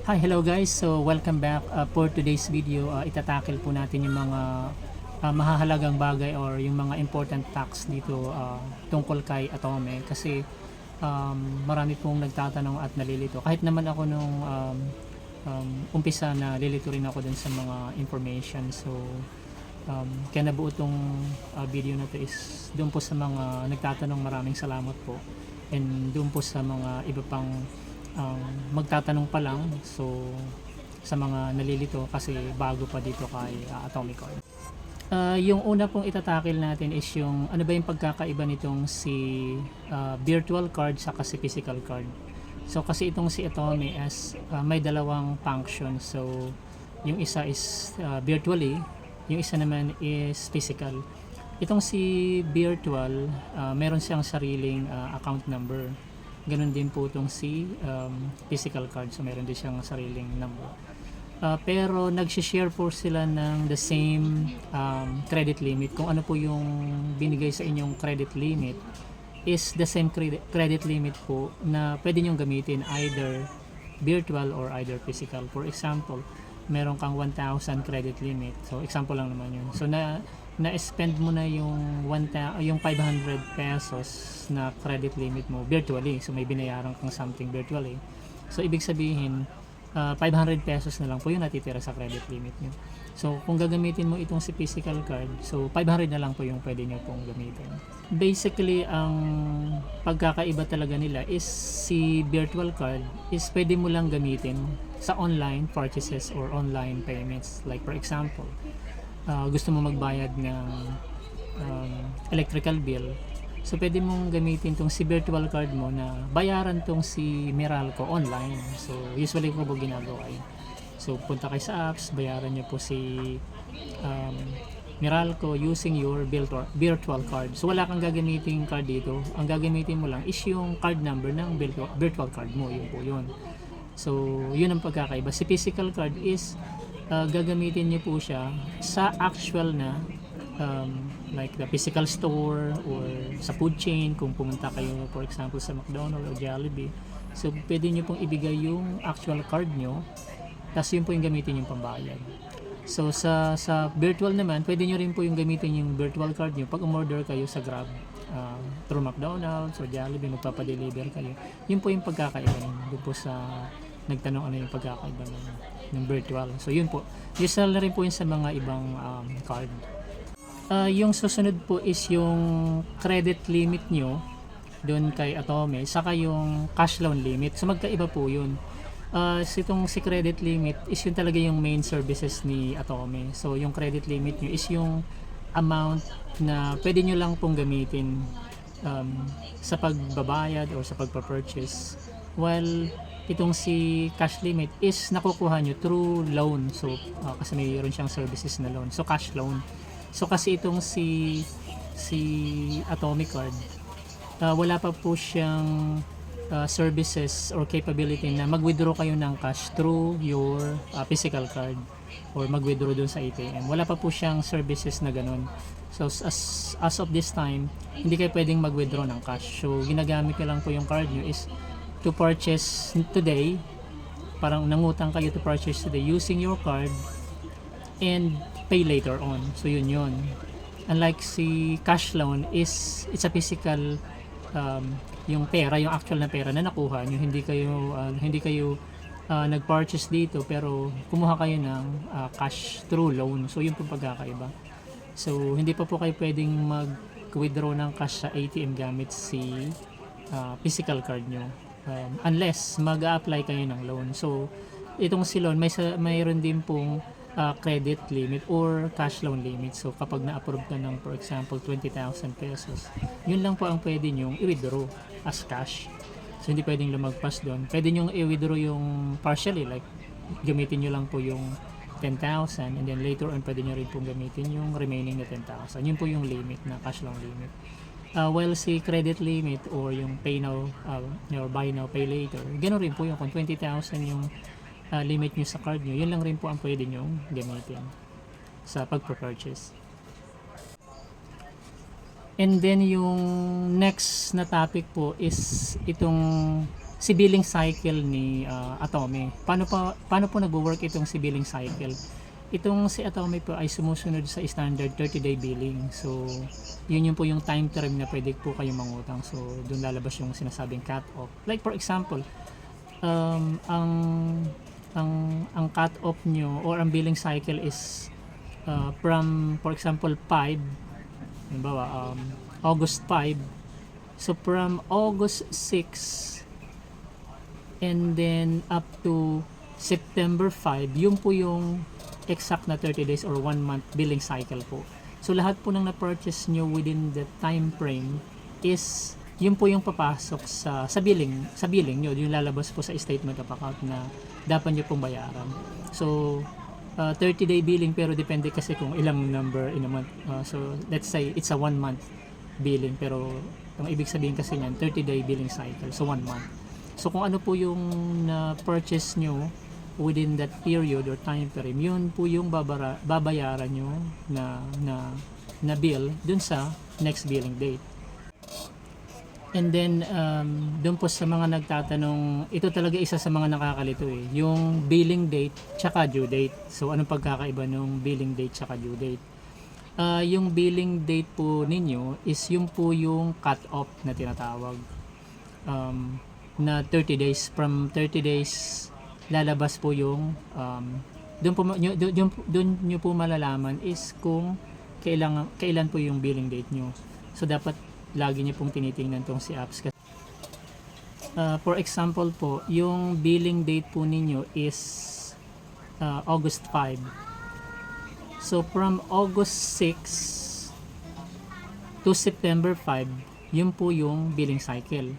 Hi, hello guys. So welcome back for today's video. Itatakil po natin yung mga mahahalagang bagay or yung mga important facts dito tungkol kay Atome kasi marami pong nagtatanong at nalilito. Kahit naman ako nung umpisa na lilito rin ako dun sa mga information. So kaya nabuo tong video na to is doon po sa mga nagtatanong, maraming salamat po. And doon po sa mga iba pang magtatanong pa lang, so sa mga nalilito kasi bago pa dito kay Atomic Coin. Yung una pong itatakil natin is yung ano ba yung pagkakaiba nitong si virtual card sa kasi physical card. So kasi itong si Atome as may dalawang function. So yung isa is virtually, yung isa naman is physical. Itong si virtual, meron siyang sariling account number. Ganun din po itong si physical card. So meron din siyang sariling number. Pero nag-share po sila ng the same credit limit. Kung ano po yung binigay sa inyong credit limit is the same credit limit po na pwede nyong gamitin either virtual or either physical. For example, meron kang 1,000 credit limit. So example lang naman yun. So na-spend mo na yung 500 pesos na credit limit mo virtually. So may binayaran kang something virtually. So ibig sabihin 500 pesos na lang po yung natitira sa credit limit nyo. So kung gagamitin mo itong si physical card, so 500 na lang po yung pwede nyo pong gamitin. Basically, ang pagkakaiba talaga nila is si virtual card is pwede mo lang gamitin sa online purchases or online payments. Like for example, gusto mo magbayad ng electrical bill, so pwede mong gamitin tong si virtual card mo na bayaran tong si Meralco online. So usually ko po ginagawa yun. So punta kayo sa apps, bayaran nyo po si Meralco using your virtual card. So wala kang gagamitin card dito. Ang gagamitin mo lang is yung card number ng virtual card mo. Yun po yun. So yun ang pagkakaiba. Si physical card is gagamitin niyo po siya sa actual na like the physical store or sa food chain. Kung pumunta kayo for example sa McDonald's o Jollibee, so pwede niyo pong ibigay yung actual card nyo, tapos yun po yung gamitin yung pambayad. So sa virtual naman, pwede nyo rin po yung gamitin yung virtual card nyo pag umorder kayo sa Grab through McDonald's or Jollibee, magpapadeliver kayo. Yun po yung pagkakaiba doon po sa nagtanong ano yung pagkakaiba ng virtual. So yun po, usual na rin po yun sa mga ibang card. Yung susunod po is yung credit limit nyo doon kay Atome, saka yung cash loan limit. So magkaiba po yun. Itong si credit limit is yun talaga yung main services ni Atome. So yung credit limit nyo is yung amount na pwede nyo lang pong gamitin sa pagbabayad or sa pagpa-purchase, while itong si cash limit is nakukuha nyo through loan. So kasi mayroon siyang services na loan, so cash loan. So kasi itong si Atomic Card, wala pa po siyang services or capability na mag-withdraw kayo ng cash through your physical card or mag-withdraw dun sa ATM. Wala pa po siyang services na ganun. So as of this time, hindi kayo pwedeng mag-withdraw ng cash. So ginagamit nyo lang po yung card nyo is to purchase today. Parang nangutang kayo to purchase today using your card and pay later on. So yun. Unlike si cash loan is it's a physical yung pera, yung actual na pera na nakuha nyo. Hindi kayo nag-purchase dito pero kumuha kayo ng cash through loan. So yun po pagkakaiba. So hindi pa po kayo pwedeng mag-withdraw ng cash sa ATM gamit si physical card nyo. Unless mag-a-apply kayo ng loan. So itong si loan, mayroon din pong credit limit or cash loan limit. So kapag na-approve ka ng for example 20,000 pesos, yun lang po ang pwede nyong i-withdraw as cash. So hindi pwedeng lumagpas doon. Pwede nyong i-withdraw yung partially, like gamitin nyo lang po yung 10,000 and then later on pwede nyo rin pong gamitin yung remaining na 10,000. Yun po yung limit na cash loan limit. While si credit limit or yung pay now or buy now pay later, ganoon rin po yung kung 20,000 yung limit nyo sa card nyo, yun lang rin po ang pwede nyo gamitin sa pagpa-purchase. And then yung next na topic po is itong si billing cycle ni Atome. Paano po nagwo-work itong si billing cycle? Itong si Atome po ay sumusunod sa standard 30-day billing. So, yun po yung time frame na pwede po kayong mangutang. So, doon lalabas yung sinasabing cut-off. Like for example, ang cut-off nyo or ang billing cycle is from, for example, 5, halimbawa, August 5. So, from August 6 and then up to September 5, yun po yung exact na 30 days or 1 month billing cycle po. So lahat po ng na-purchase nyo within the time frame is yun po yung papasok sa billing nyo, yung lalabas po sa statement of account na dapat nyo pong bayaran. So 30-day billing, pero depende kasi kung ilang number in a month. So let's say it's a 1 month billing, pero ang ibig sabihin kasi niyan 30-day billing cycle, so 1 month. So kung ano po yung na-purchase nyo within that period or time frame, yun po yung babayaran nyo na bill dun sa next billing date. And then dun po sa mga nagtatanong, ito talaga isa sa mga nakakalito yung billing date tsaka due date. So anong pagkakaiba ng billing date tsaka due date? Yung billing date po ninyo is yung po yung cut off na tinatawag, na 30 days. From 30 days lalabas po yung doon nyo po malalaman is kung kailan po yung billing date nyo. So dapat lagi nyo pong tinitingnan tong si apps. For example po, yung billing date po ninyo is August 5. So from August 6 to September 5, yun po yung billing cycle.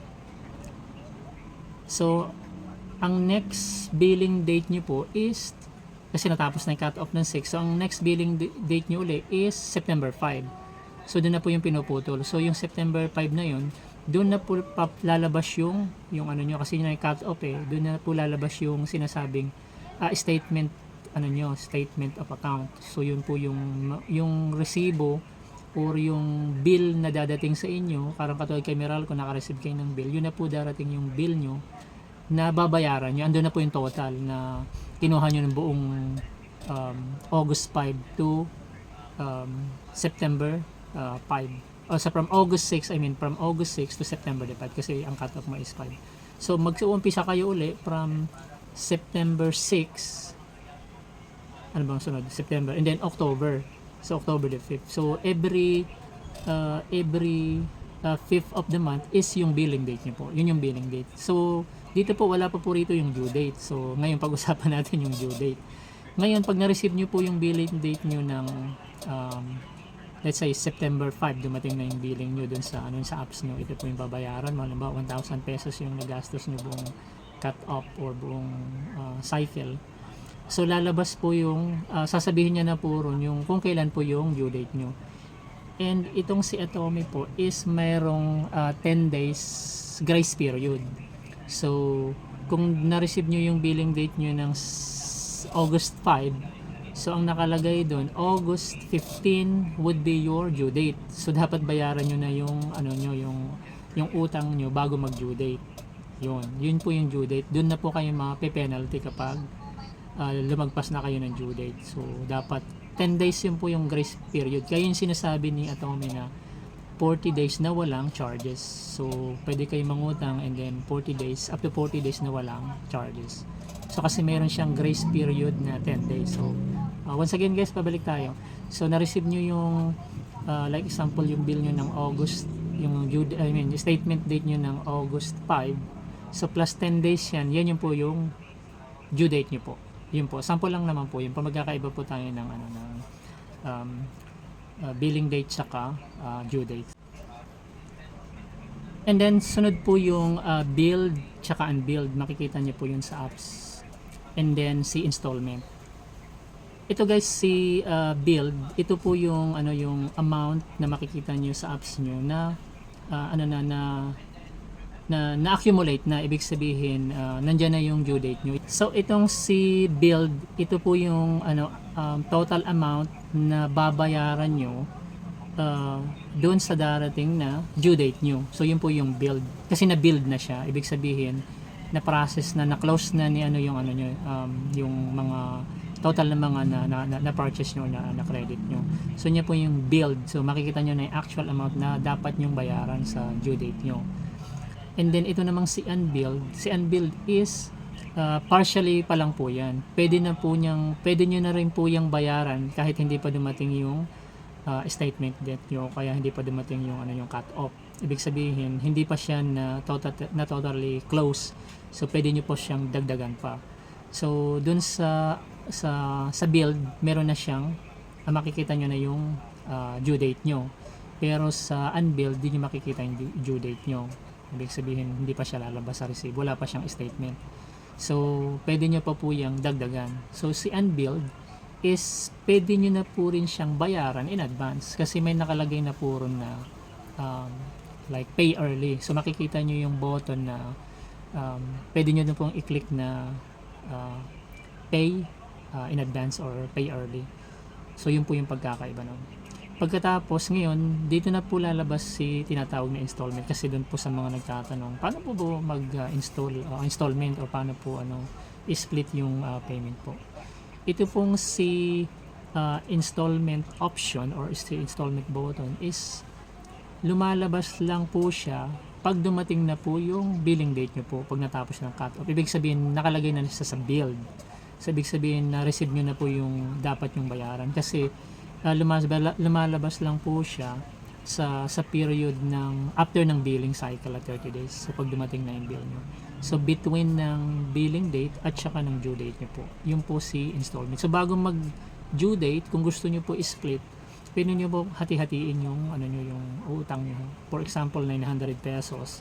So ang next billing date nyo po is, kasi natapos na yung cut off ng 6, so ang next billing date nyo uli is September 5. So doon na po yung pinuputol. So yung September 5 na yun, doon na po lalabas yung ano nyo, kasi yun yung cut off doon na po lalabas yung sinasabing statement of account. So yun po yung resibo or yung bill na dadating sa inyo, parang katulad kay Meral, kung naka-receive kayo ng bill, yun na po darating yung bill nyo na babayaran nyo. Andun na po yung total na kinuha nyo ng buong August 5 to September 5. From August 6 to September 5, kasi ang cut-off mo is 5. So mag-uumpisa kayo uli from September 6, ano bang sunod? September, and then October. So October the 5th. So every 5th of the month is yung billing date nyo po. Yun yung billing date. So dito po wala pa po rito yung due date. So ngayon pag-usapan natin yung due date. Ngayon pag na-receive nyo po yung billing date nyo ng let's say September 5, dumating na yung billing nyo dun sa apps nyo, ito po yung babayaran mo. Halimbawa 1,000 pesos yung nagastos nyo buong cut off or buong cycle. So lalabas po yung sasabihin niya na po ron yung kung kailan po yung due date nyo. And itong si Atome po is mayroong 10 days grace period. So kung na-receive nyo yung billing date nyo ng August 5, so ang nakalagay doon August 15 would be your due date. So dapat bayaran nyo na yung yung utang nyo bago mag due date. Yun po yung due date. Doon na po kayo mape-penalty kapag lumagpas na kayo ng due date. So dapat 10 days yun po yung grace period. Kaya yung sinasabi ni Atome na 40 days na walang charges. So pwede kayo mangutang and then 40 days, up to 40 days na walang charges. So kasi meron siyang grace period na 10 days. So once again guys, pabalik tayo. So na-receive nyo yung like example yung bill nyo ng August, yung statement date nyo ng August 5. So plus 10 days yan yung po yung due date nyo po. Yun po, sample lang naman po yun. Magkakaiba po tayo ng billing date saka due date. And then sunod po yung billed saka unbilled. Makikita niyo po yun sa apps. And then si installment. Ito guys, si billed, ito po yung yung amount na makikita niyo sa apps niyo na na-accumulate na, ibig sabihin nandiyan na yung due date nyo. So itong si billed, ito po yung total amount na babayaran nyo doon sa darating na due date nyo. So yun po yung billed, kasi na-build na siya, ibig sabihin na process na close na ni ano nyo, yung mga total na mga na purchase nyo na credit nyo. So niya po yung billed. So makikita nyo na yung actual amount na dapat nyong bayaran sa due date nyo. And then ito namang si unbilled is partially pa lang po yan. Pwede nyo na rin po yung bayaran kahit hindi pa dumating yung statement date nyo, kaya hindi pa dumating yung yung cut off. Ibig sabihin hindi pa siya na totally close, so pwede nyo po siyang dagdagan pa. So dun sa build meron na siyang makikita nyo na yung due date nyo, pero sa unbilled di nyo makikita yung due date nyo. Ibig sabihin hindi pa siya lalabas sa receipt, wala pa siyang statement. So pwede nyo pa po yung dagdagan. So si unbilled is pwede nyo na po rin siyang bayaran in advance kasi may nakalagay na po ron na like pay early. So makikita nyo yung button na pwede nyo na pong i-click na pay in advance or pay early. So yun po yung pagkakaiba nun. Pagkatapos ngayon, dito na po lalabas si tinatawag na installment kasi doon po sa mga nagtatanong, paano po ba mag-install installment o paano po i-split yung payment po. Ito pong si installment option or si installment button is lumalabas lang po siya pag dumating na po yung billing date nyo po, pag natapos ng cut off. Ibig sabihin, nakalagay na siya sa build. So, ibig sabihin, na-receive nyo na po yung dapat yung bayaran. Kasi, lumalabas lang po siya sa period ng after ng billing cycle at 30 days. So, pag dumating na yung bill nyo. So, between ng billing date at saka ng due date nyo po. Yun po si installment. So, bago mag-due date, kung gusto nyo po i-split, pwede nyo po hati-hatiin yung yung utang nyo. For example, 900 pesos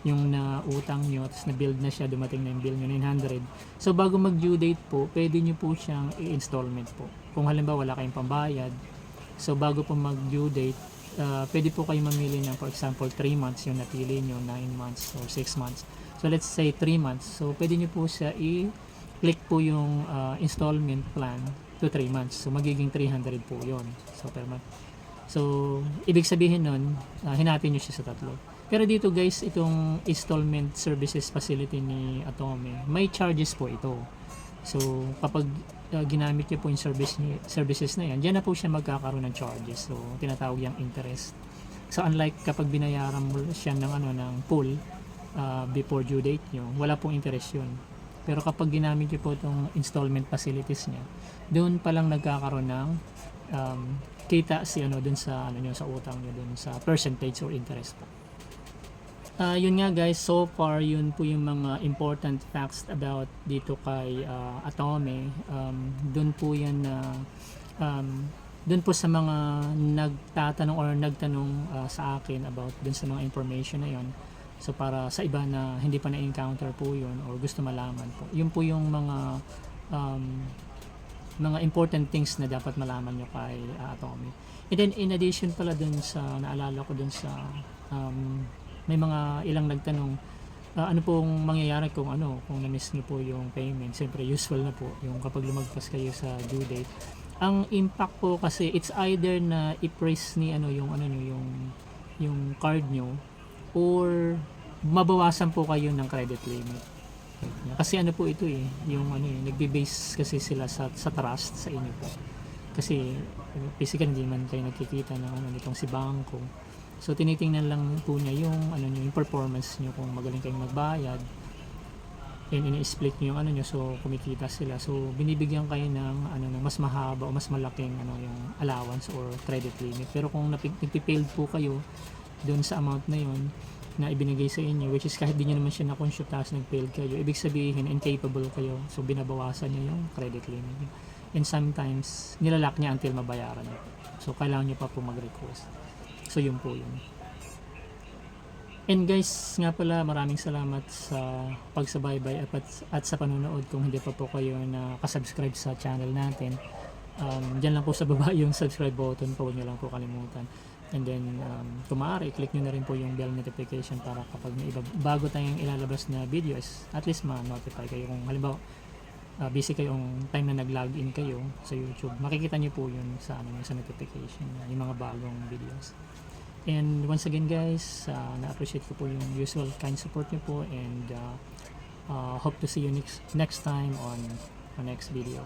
yung na utang nyo, tapos na build na siya, dumating na yung bill nyo 900. So bago mag due date po, pwede nyo po siyang i-installment po. Kung halimbawa wala kayong pambayad, so bago po mag due date, pwede po kayo mamili ng for example 3 months yung napili nyo, 9 months or 6 months. So let's say 3 months. So pwede nyo po siya i-click po yung installment plan to 3 months. So magiging 300 po yon, so per month. So ibig sabihin nun, hinati nyo siya sa tatlo. Pero dito guys, itong installment services facility ni Atome, may charges po ito. So kapag ginamit niyo po yung services na yan, diyan na po siya magkakaroon ng charges. So tinatawag yung interest. So unlike kapag binayaran mo siya ng ng full before due date nyo, wala pong interest yun. Pero kapag ginamit niyo po itong installment facilities niya, doon pa lang nagkakaroon ng kita si doon sa sa utang niyo, doon sa percentage or interest po. Yun nga guys, so far yun po yung mga important facts about dito kay Atome. Doon po yan na doon po sa mga nagtatanong or nagtanong sa akin about doon sa mga information na yun. So para sa iba na hindi pa na-encounter po yun or gusto malaman po, yun po yung mga important things na dapat malaman nyo kay Atome. And then in addition pala dun sa naalala ko dun sa may mga ilang nagtanong ano pong mangyayari kung kung na-miss niyo po yung payment. Siyempre usual na po yung kapag lumagpas kayo sa due date. Ang impact po kasi it's either na i-press ni yung card nyo or mabawasan po kayo ng credit limit. Kasi po ito yung nagbe-base kasi sila sa trust sa inyo po. Kasi physical hindi man kayo nagkikita ng nitong si bangko. So tinitingnan lang po niya yung yung performance niyo, kung magaling kayong magbayad. And ini-split niyo yung niyo, so kumikita sila. So binibigyan kayo ng mas mahaba o mas malaking yung allowance or credit limit. Pero kung nagpi-failed po kayo doon sa amount na yun na ibinigay sa inyo, which is kahit di nyo naman siya na-consult tapos nag-failed kayo, ibig sabihin incapable kayo, so binabawasan niyo yung credit limit. And sometimes nilalak niya until mabayaran niyo. So kailangan niyo pa po mag-request. So yun po yun. And guys, nga pala maraming salamat sa pagsabaybay at sa panonood. Kung hindi pa po kayo nakasubscribe sa channel natin, dyan lang po sa baba yung subscribe button, huwag nyo lang po kalimutan. And then kung maaari, click nyo na rin po yung bell notification para kapag may bago tayong ilalabas na videos, at least ma-notify kayo. Kung halimbawa busy kayong time na nag-login kayo sa YouTube, makikita nyo po yun sa sa notification, yung mga bagong videos. And once again guys, na-appreciate ko po yung usual kind support nyo po, and Hope to see you next time on our next video.